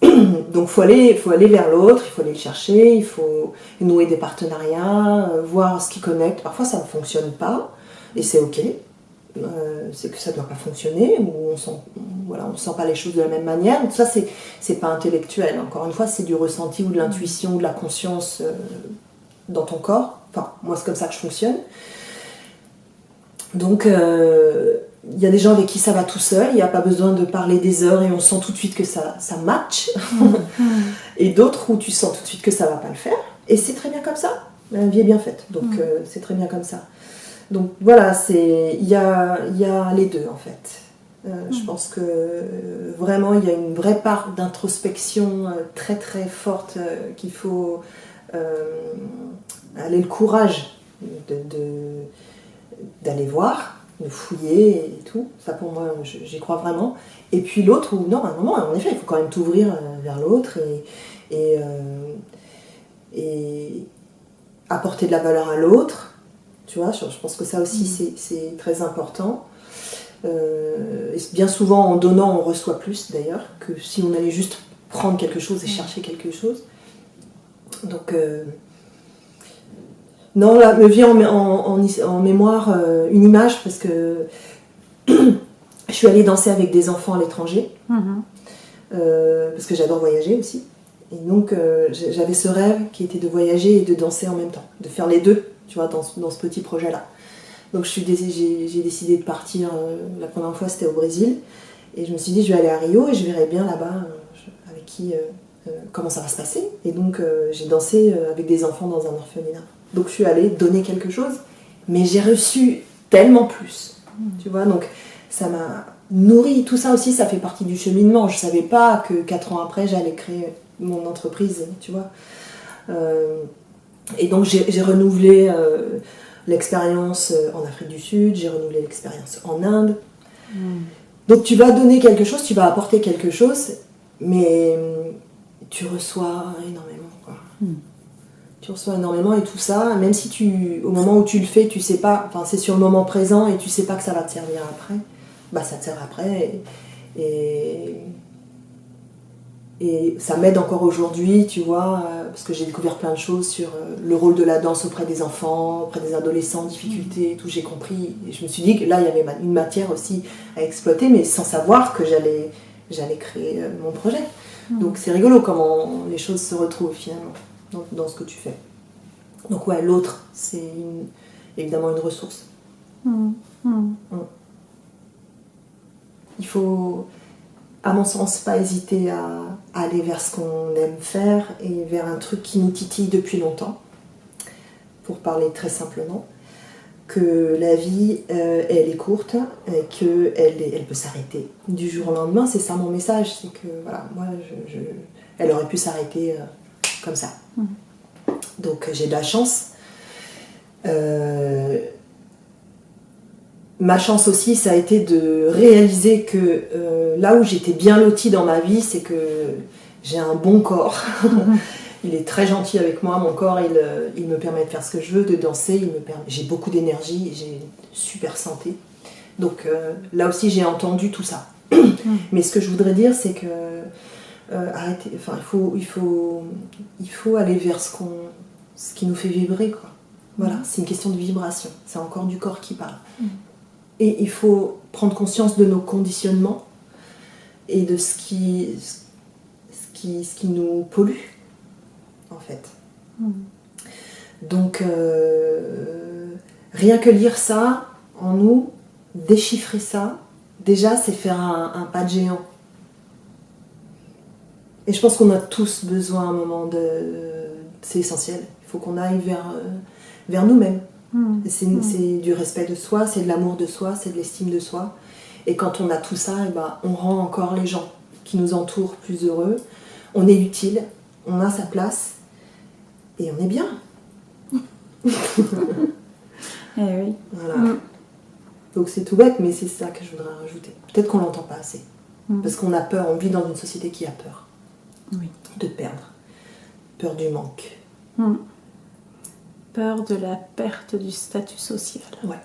Donc faut aller vers l'autre, il faut aller le chercher, il faut nouer des partenariats, voir ce qui connecte. Parfois ça ne fonctionne pas et c'est ok. C'est que ça ne doit pas fonctionner ou on sent pas les choses de la même manière. Donc ça c'est pas intellectuel. Encore une fois c'est du ressenti ou de l'intuition ou de la conscience dans ton corps. Enfin moi c'est comme ça que je fonctionne. Donc il y a des gens avec qui ça va tout seul, il n'y a pas besoin de parler des heures et on sent tout de suite que ça match. Et d'autres où tu sens tout de suite que ça va pas le faire. Et c'est très bien comme ça. La vie est bien faite, donc c'est très bien comme ça. Donc voilà, il y a les deux en fait. Je pense que vraiment il y a une vraie part d'introspection très très forte qu'il faut aller le courage d'aller voir, de fouiller et tout. Ça pour moi, j'y crois vraiment. Et puis l'autre où non, à un moment, en effet, il faut quand même t'ouvrir vers l'autre et apporter de la valeur à l'autre. Tu vois, je pense que ça aussi c'est très important. Et bien souvent en donnant on reçoit plus d'ailleurs que si on allait juste prendre quelque chose et chercher quelque chose. Donc non, là me vient en mémoire une image parce que je suis allée danser avec des enfants à l'étranger parce que j'adore voyager aussi. Et donc j'avais ce rêve qui était de voyager et de danser en même temps, de faire les deux, tu vois, dans ce petit projet-là. Donc j'ai décidé de partir, la première fois c'était au Brésil, et je me suis dit je vais aller à Rio et je verrai bien là-bas avec qui, comment ça va se passer. Et donc j'ai dansé avec des enfants dans un orphelinat. Donc je suis allée donner quelque chose, mais j'ai reçu tellement plus, tu vois, donc ça m'a nourri. Tout ça aussi, ça fait partie du cheminement. Je savais pas que 4 ans après j'allais créer mon entreprise, tu vois. Et donc j'ai renouvelé l'expérience en Afrique du Sud, j'ai renouvelé l'expérience en Inde. Donc tu vas donner quelque chose, tu vas apporter quelque chose, mais tu reçois énormément, quoi. Tu reçois énormément et tout ça, même si au moment où tu le fais, tu sais pas, enfin c'est sur le moment présent et tu sais pas que ça va te servir après, bah ça te sert après et ça m'aide encore aujourd'hui, tu vois, parce que j'ai découvert plein de choses sur le rôle de la danse auprès des enfants, auprès des adolescents en difficulté, tout, j'ai compris. Et je me suis dit que là, il y avait une matière aussi à exploiter, mais sans savoir que j'allais créer mon projet. Donc c'est rigolo comment les choses se retrouvent finalement dans ce que tu fais. Donc ouais, l'autre, c'est évidemment une ressource. Il faut, à mon sens, pas hésiter à aller vers ce qu'on aime faire et vers un truc qui nous titille depuis longtemps, pour parler très simplement, que la vie, elle est courte et qu'elle peut s'arrêter du jour au lendemain. C'est ça mon message, c'est que voilà, moi, elle aurait pu s'arrêter comme ça. Donc j'ai de la chance. Ma chance aussi, ça a été de réaliser que là où j'étais bien lotie dans ma vie, c'est que j'ai un bon corps. Il est très gentil avec moi, mon corps, il me permet de faire ce que je veux, de danser, j'ai beaucoup d'énergie, j'ai une super santé. Donc là aussi, j'ai entendu tout ça. Mais ce que je voudrais dire, c'est que arrêtez, enfin, il faut aller vers ce qui nous fait vibrer, quoi. Voilà, c'est une question de vibration, c'est encore du corps qui parle. Et il faut prendre conscience de nos conditionnements et de ce qui nous pollue, en fait. Donc, rien que lire ça en nous, déchiffrer ça, déjà, c'est faire un pas de géant. Et je pense qu'on a tous besoin à un moment c'est essentiel. Il faut qu'on aille vers nous-mêmes. C'est du respect de soi, c'est de l'amour de soi, c'est de l'estime de soi. Et quand on a tout ça, et ben, on rend encore les gens qui nous entourent plus heureux. On est utile, on a sa place et on est bien. Eh oui. Voilà. Donc c'est tout bête, mais c'est ça que je voudrais rajouter. Peut-être qu'on l'entend pas assez. Parce qu'on a peur, on vit dans une société qui a peur de perdre. Peur du manque. Peur de la perte du statut social. Ouais.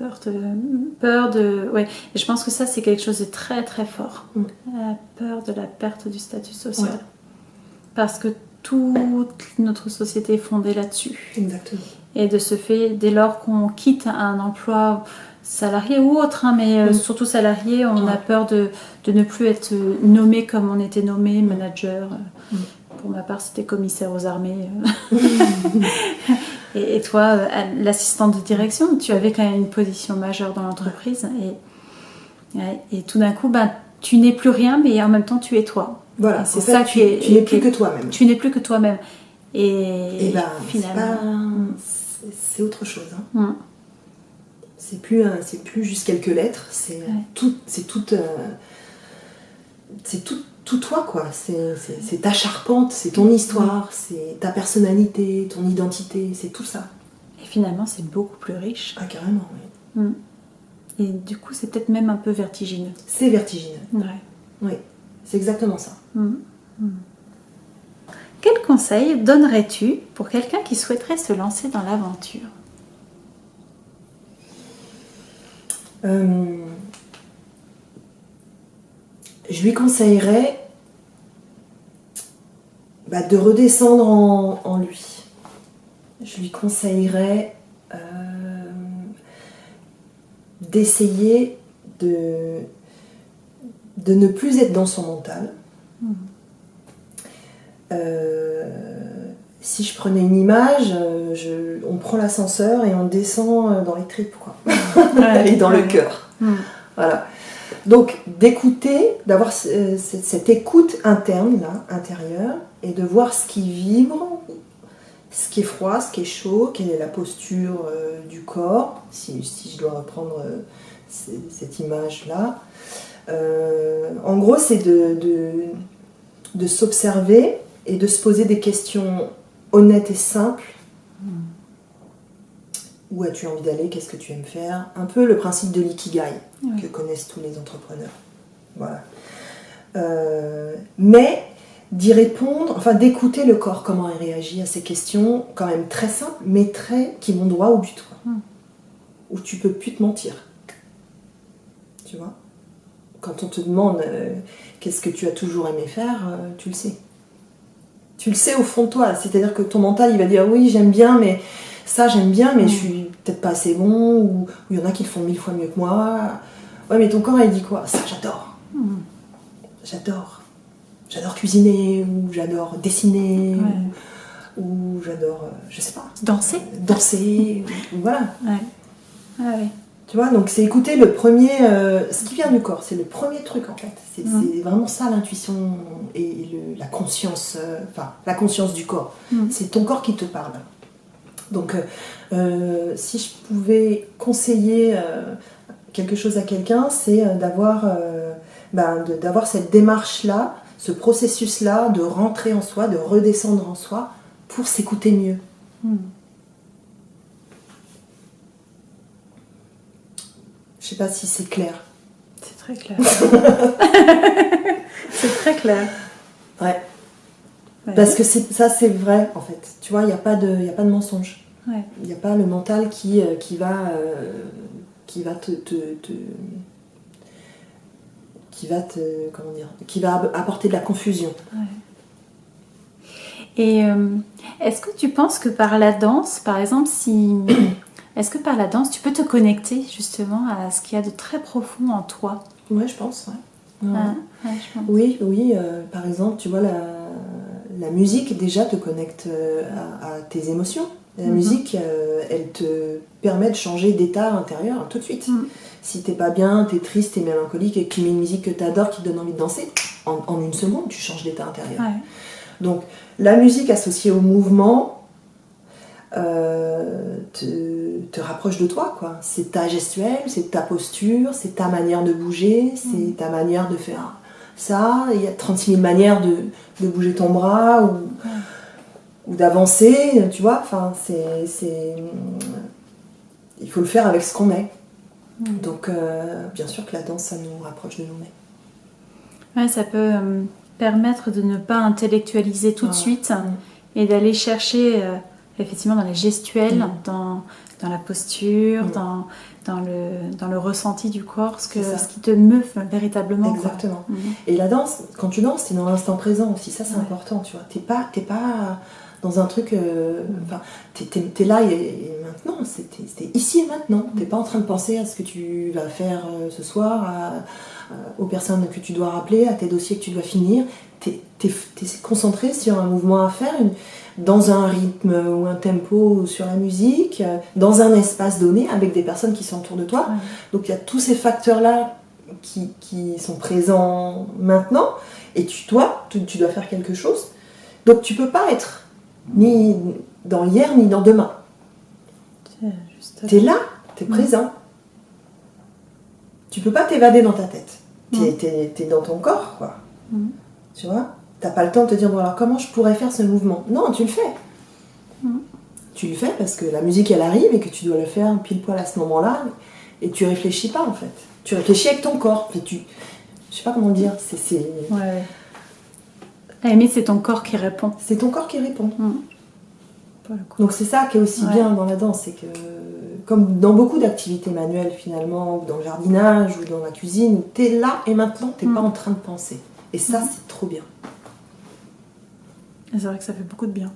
Ouais. Et je pense que ça, c'est quelque chose de très très fort. La peur de la perte du statut social. Ouais. Parce que toute notre société est fondée là-dessus. Exactement. Et de ce fait, dès lors qu'on quitte un emploi salarié ou autre, hein, mais surtout salarié, on a peur de ne plus être nommé comme on était nommé, manager. Pour ma part, c'était commissaire aux armées. Et toi, l'assistante de direction, tu avais quand même une position majeure dans l'entreprise. Et tout d'un coup, tu n'es plus rien, mais en même temps, tu es toi. Voilà, et c'est ça tu n'es plus que toi-même. Tu n'es plus que toi-même. Et finalement, c'est autre chose. Hein. C'est plus juste quelques lettres, c'est tout toi, quoi. C'est ta charpente, c'est ton histoire, c'est ta personnalité, ton identité, c'est tout ça. Et finalement, c'est beaucoup plus riche. Ah, carrément, oui. Et du coup, c'est peut-être même un peu vertigineux. C'est vertigineux. Ouais. Oui, c'est exactement ça. Quel conseil donnerais-tu pour quelqu'un qui souhaiterait se lancer dans l'aventure ? Je lui conseillerais de redescendre en lui. Je lui conseillerais d'essayer de ne plus être dans son mental. Si je prenais une image, on prend l'ascenseur et on descend dans les tripes, quoi. Et dans le cœur. Voilà. Donc d'écouter, d'avoir cette écoute interne, là, intérieure, et de voir ce qui vibre, ce qui est froid, ce qui est chaud, quelle est la posture du corps, si je dois reprendre cette image-là. En gros, c'est de s'observer et de se poser des questions honnêtes et simples. Où as-tu envie d'aller? Qu'est-ce que tu aimes faire? Un peu le principe de l'ikigai que connaissent tous les entrepreneurs. Voilà. Mais d'y répondre, enfin d'écouter le corps, comment il réagit à ces questions, quand même très simples, mais qui vont droit au but. Où tu peux plus te mentir. Tu vois? Quand on te demande qu'est-ce que tu as toujours aimé faire, tu le sais. Tu le sais au fond de toi. C'est-à-dire que ton mental, il va dire oui, j'aime bien, mais ça j'aime bien, mais je suis peut-être pas assez bon, ou il y en a qui le font 1000 fois mieux que moi. Ouais, mais ton corps, il dit quoi? Ça, j'adore. J'adore cuisiner, ou j'adore dessiner, ou j'adore, je sais pas. Danser, voilà. Tu vois, donc c'est écouter le premier, ce qui vient du corps, c'est le premier truc en fait. C'est vraiment ça l'intuition et la conscience, la conscience du corps. C'est ton corps qui te parle. Donc si je pouvais conseiller quelque chose à quelqu'un, c'est d'avoir cette démarche-là, ce processus-là, de rentrer en soi, de redescendre en soi pour s'écouter mieux. Je sais pas si c'est clair. C'est très clair. C'est très clair. Ouais. Parce que c'est vrai en fait. Tu vois, il n'y a pas de mensonge. Il n'y a pas le mental qui va apporter de la confusion. Et est-ce que tu penses que par la danse, par exemple, est-ce que par la danse, tu peux te connecter justement à ce qu'il y a de très profond en toi? Ouais, je pense. Je pense. Oui. Par exemple, tu vois, la musique déjà te connecte à tes émotions. La musique, elle te permet de changer d'état intérieur tout de suite. Si t'es pas bien, t'es triste, t'es mélancolique, et que tu mets une musique que t'adores qui te donne envie de danser, en une seconde, tu changes d'état intérieur. Donc, la musique associée au mouvement te rapproche de toi, quoi. C'est ta gestuelle, c'est ta posture, c'est ta manière de bouger, c'est ta manière de faire ça. Il y a 36 000 manières de bouger ton bras ou d'avancer, tu vois. Enfin, il faut le faire avec ce qu'on est. Donc, bien sûr que la danse, ça nous rapproche de nous-mêmes. Ouais, ça peut permettre de ne pas intellectualiser tout de suite et d'aller chercher effectivement dans les gestuels, dans dans la posture, dans le ressenti du corps, ce qui te meut véritablement. Exactement. Et la danse, quand tu danses, t'es dans l'instant présent aussi. Ça, c'est important, tu vois. T'es pas dans un truc... t'es là et maintenant. T'es ici et maintenant. T'es pas en train de penser à ce que tu vas faire ce soir, aux personnes que tu dois rappeler, à tes dossiers que tu dois finir. T'es concentré sur un mouvement à faire, dans un rythme ou un tempo sur la musique, dans un espace donné avec des personnes qui sont autour de toi. Donc il y a tous ces facteurs-là qui sont présents maintenant, et tu dois faire quelque chose. Donc tu peux pas être ni dans hier ni dans demain. T'es là, t'es présent. Tu peux pas t'évader dans ta tête. T'es dans ton corps, quoi. Tu vois ? T'as pas le temps de te dire, bon alors comment je pourrais faire ce mouvement ? Non, tu le fais. Tu le fais parce que la musique elle arrive et que tu dois le faire pile poil à ce moment-là, et tu réfléchis pas en fait. Tu réfléchis avec ton corps. Je sais pas comment dire. Ouais. À la limite, c'est ton corps qui répond. C'est ton corps qui répond. Donc c'est ça qui est aussi bien dans la danse, c'est que comme dans beaucoup d'activités manuelles finalement, ou dans le jardinage, ou dans la cuisine, où t'es là et maintenant, t'es pas en train de penser. Et ça, c'est trop bien. Et c'est vrai que ça fait beaucoup de bien.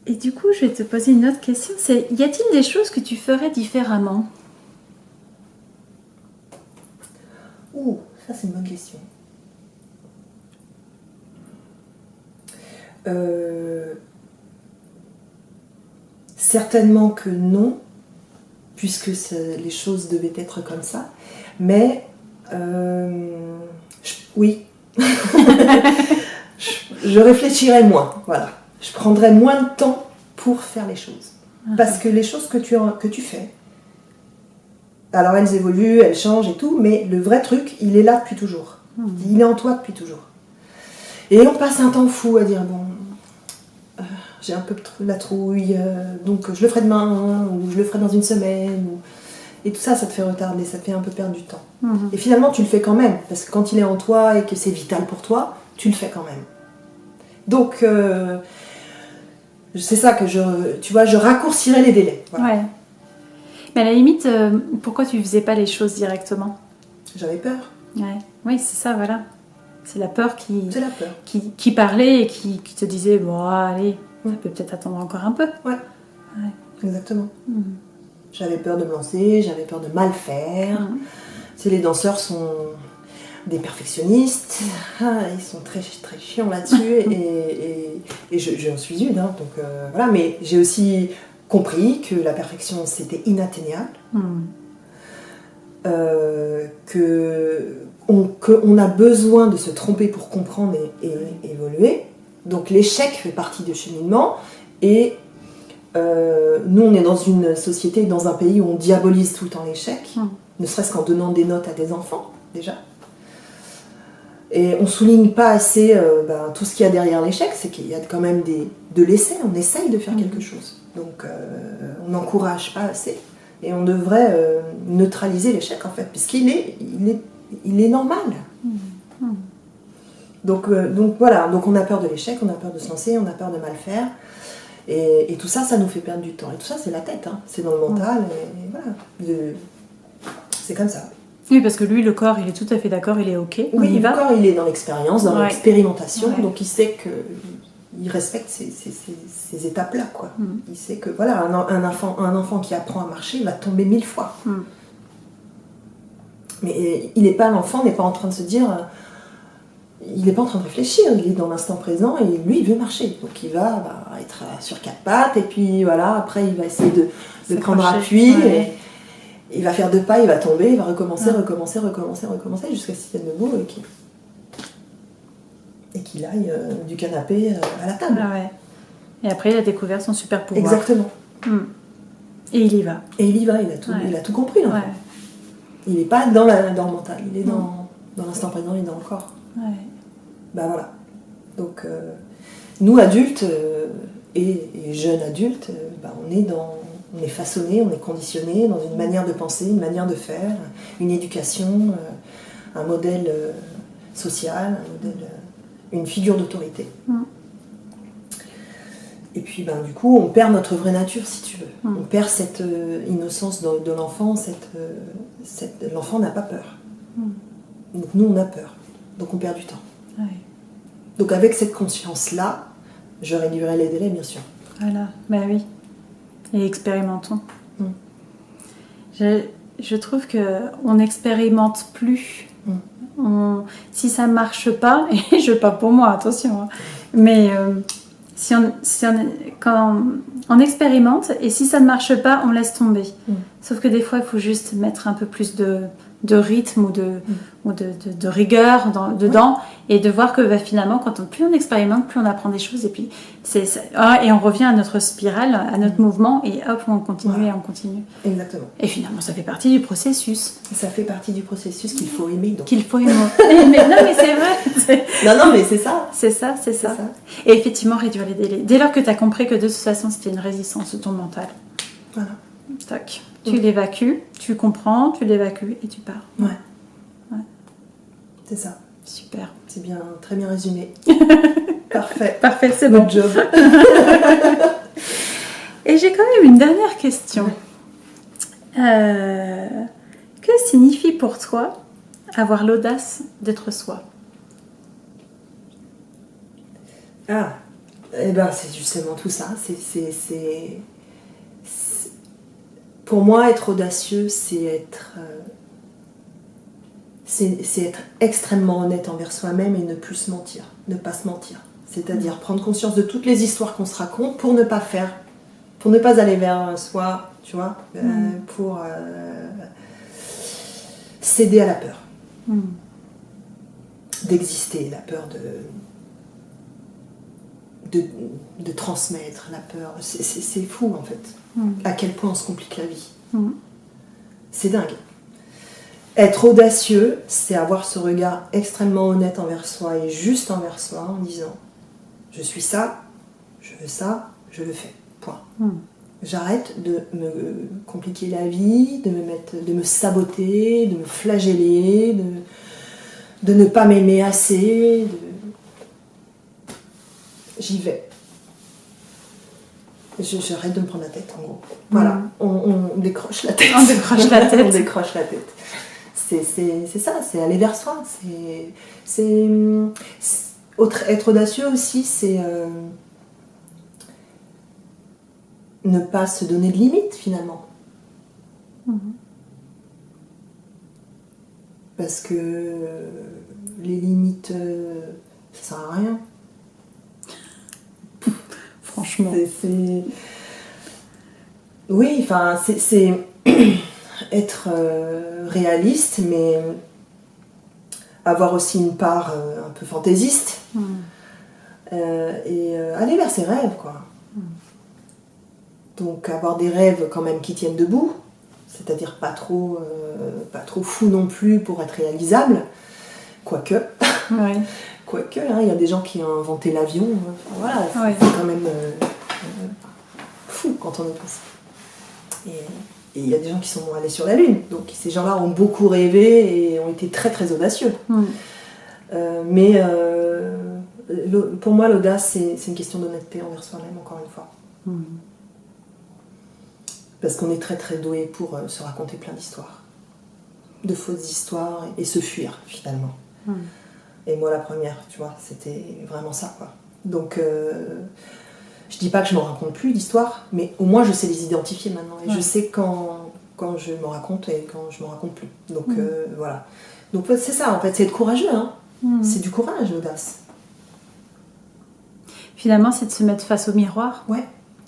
Et du coup, je vais te poser une autre question. C'est, y a-t-il des choses que tu ferais différemment ? Ouh, ça c'est une bonne question. Certainement que non, puisque les choses devaient être comme ça. Mais oui, je réfléchirais moins. Voilà, je prendrais moins de temps pour faire les choses, parce que les choses que tu fais, alors elles évoluent, elles changent et tout, mais le vrai truc, il est là depuis toujours. Il est en toi depuis toujours. Et on passe un temps fou à dire bon. J'ai un peu la trouille, donc je le ferai demain, ou je le ferai dans une semaine. Et tout ça, ça te fait retarder, ça te fait un peu perdre du temps. Et finalement, tu le fais quand même, parce que quand il est en toi et que c'est vital pour toi, tu le fais quand même. Donc, c'est ça que je raccourcirais les délais. Voilà. Ouais. Mais à la limite, pourquoi tu faisais pas les choses directement ? J'avais peur. Ouais. Oui, c'est ça, voilà. C'est la peur C'est la peur. qui parlait et qui te disait, bon, allez, ça peut peut-être attendre encore un peu. Ouais. Exactement. J'avais peur de me lancer, j'avais peur de mal faire. Tu sais, les danseurs sont des perfectionnistes. Ils sont très, très chiants là-dessus. et j'en suis une. Donc voilà. Mais j'ai aussi compris que la perfection, c'était inatteignable. Qu'on a besoin de se tromper pour comprendre et évoluer. Donc l'échec fait partie du cheminement, et nous on est dans une société, dans un pays où on diabolise tout le temps l'échec, ne serait-ce qu'en donnant des notes à des enfants déjà, et on souligne pas assez tout ce qu'il y a derrière l'échec, c'est qu'il y a quand même de l'essai, on essaye de faire quelque chose, donc on n'encourage pas assez, et on devrait neutraliser l'échec en fait, puisqu'il est normal. Donc voilà, donc on a peur de l'échec, on a peur de se lancer, on a peur de mal faire, et tout ça, ça nous fait perdre du temps. Et tout ça, c'est la tête, c'est dans le mental, et voilà. C'est comme ça. Oui, parce que lui, le corps, il est tout à fait d'accord, il est ok. Oui, le corps, il est dans l'expérience, dans l'expérimentation, donc il sait qu'il respecte ces étapes-là, quoi. Il sait que voilà, un enfant qui apprend à marcher, il va tomber 1000 fois. Mais l'enfant n'est pas en train de se dire, il n'est pas en train de réfléchir, il est dans l'instant présent, et lui il veut marcher, donc il va être sur 4 pattes, et puis voilà, après il va essayer de prendre appui, et il va faire 2 pas, il va tomber, il va recommencer jusqu'à ce qu'il tienne debout et qu'il aille du canapé à la table. Et après il a découvert son super pouvoir. Exactement. Et il y va. Il a tout compris l'enfant. Il n'est pas dans le mental, il est dans l'instant présent, il est dans le corps. Voilà. Donc, nous adultes et jeunes adultes, on est façonnés, on est conditionnés dans une manière de penser, une manière de faire, une éducation, un modèle social, une figure d'autorité. Et puis du coup, on perd notre vraie nature, si tu veux. On perd cette innocence de l'enfant, l'enfant n'a pas peur. Donc nous, on a peur. Donc on perd du temps. Ouais. Donc avec cette conscience-là, je réduirai les délais, bien sûr. Voilà, oui. Et expérimentons. Je trouve qu'on n'expérimente plus. Si ça ne marche pas, et je parle pour moi, attention, hein, mais quand on expérimente, et si ça ne marche pas, on laisse tomber. Sauf que des fois, il faut juste mettre un peu plus de rythme ou de rigueur dedans, et de voir que finalement, plus on expérimente, plus on apprend des choses, et puis et on revient à notre spirale, à notre mouvement, et hop, on continue et on continue. Exactement. Et finalement, ça fait partie du processus. Ça fait partie du processus qu'il faut aimer. Donc. Qu'il faut aimer. mais c'est vrai. Non, mais c'est ça. C'est ça. Et effectivement, réduire les délais. Dès lors que tu as compris que de toute façon, c'était une résistance de ton mental. Voilà. Tac. Tu l'évacues, tu comprends, tu l'évacues et tu pars. Ouais. C'est ça. Super. C'est bien, très bien résumé. Parfait. Parfait, c'est bon. Good job. Et j'ai quand même une dernière question. Que signifie pour toi avoir l'audace d'être soi? C'est justement tout ça. Pour moi, être audacieux, c'est être extrêmement honnête envers soi-même et ne plus se mentir, ne pas se mentir. C'est-à-dire prendre conscience de toutes les histoires qu'on se raconte pour ne pas aller vers soi, tu vois, pour céder à la peur d'exister, la peur de transmettre, la peur. C'est fou en fait, à quel point on se complique la vie. C'est dingue. Être audacieux, c'est avoir ce regard extrêmement honnête envers soi et juste envers soi en disant je suis ça, je veux ça, je le fais. Point. J'arrête de me compliquer la vie, de me saboter, de me flageller, de ne pas m'aimer assez. J'y vais. J'arrête de me prendre la tête, en gros. Voilà, on décroche la tête. On décroche la tête. On décroche la tête. C'est ça, c'est aller vers soi. Être audacieux aussi, c'est ne pas se donner de limites, finalement. Parce que les limites, ça sert à rien. Franchement. Oui, enfin, c'est être réaliste, mais avoir aussi une part un peu fantaisiste. Et aller vers ses rêves, quoi. Donc avoir des rêves quand même qui tiennent debout, c'est-à-dire pas trop fou non plus pour être réalisable, quoique. Oui. Quoique, il y a des gens qui ont inventé l'avion. Voilà, c'est quand même fou quand on y pense. Et il y a des gens qui sont allés sur la Lune. Donc ces gens-là ont beaucoup rêvé et ont été très très audacieux. Mais pour moi, l'audace, c'est une question d'honnêteté envers soi-même, encore une fois. Parce qu'on est très très doué pour se raconter plein d'histoires. De fausses histoires et se fuir, finalement. Et moi, la première, tu vois, c'était vraiment ça, quoi. Donc, je dis pas que je me raconte plus d'histoires, mais au moins je sais les identifier maintenant. Et je sais quand je me raconte et quand je me raconte plus. Donc, voilà. Donc, c'est ça, en fait, c'est être courageux, hein. C'est du courage, l'audace. Finalement, c'est de se mettre face au miroir. Ouais.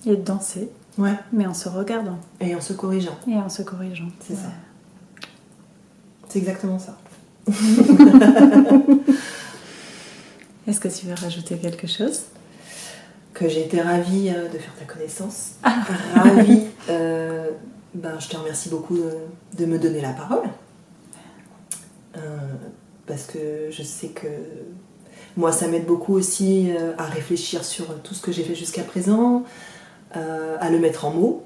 Et de danser. Ouais. Mais en se regardant. Et en se corrigeant. C'est ça. C'est exactement ça. Est-ce que tu veux rajouter quelque chose? Que j'ai été ravie de faire ta connaissance. Ravie. Je te remercie beaucoup de me donner la parole. Parce que je sais que moi, ça m'aide beaucoup aussi à réfléchir sur tout ce que j'ai fait jusqu'à présent, à le mettre en mots,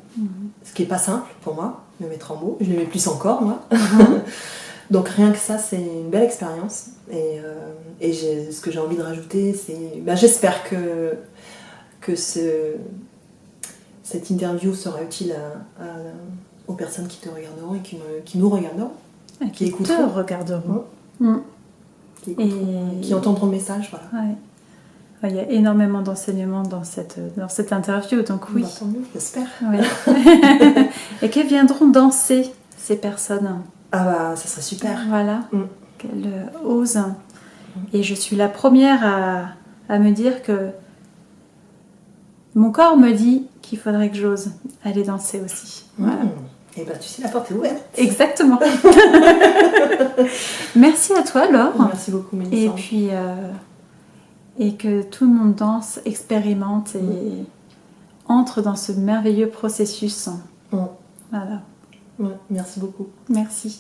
ce qui n'est pas simple pour moi, le mettre en mots. Je le mets plus encore, moi. Donc rien que ça, c'est une belle expérience. Et ce que j'ai envie de rajouter, c'est... j'espère que que cette interview sera utile aux personnes qui te regarderont et qui nous regarderont. Qui te écouteront. regarderont. Qui entendront le message. Voilà. Ouais. Il y a énormément d'enseignements dans cette interview, donc oui. Tant mieux, j'espère. Ouais. Et qu'elles viendront danser, ces personnes. Ah bah, ça serait super. Voilà, qu'elles osent. Et je suis la première à me dire que mon corps me dit qu'il faudrait que j'ose aller danser aussi. Voilà. Et bah, tu sais, la porte est ouverte. Exactement. Merci à toi, Laure. Merci beaucoup, Mélissa. Et puis, et que tout le monde danse, expérimente et entre dans ce merveilleux processus. Voilà. Ouais, merci beaucoup. Merci.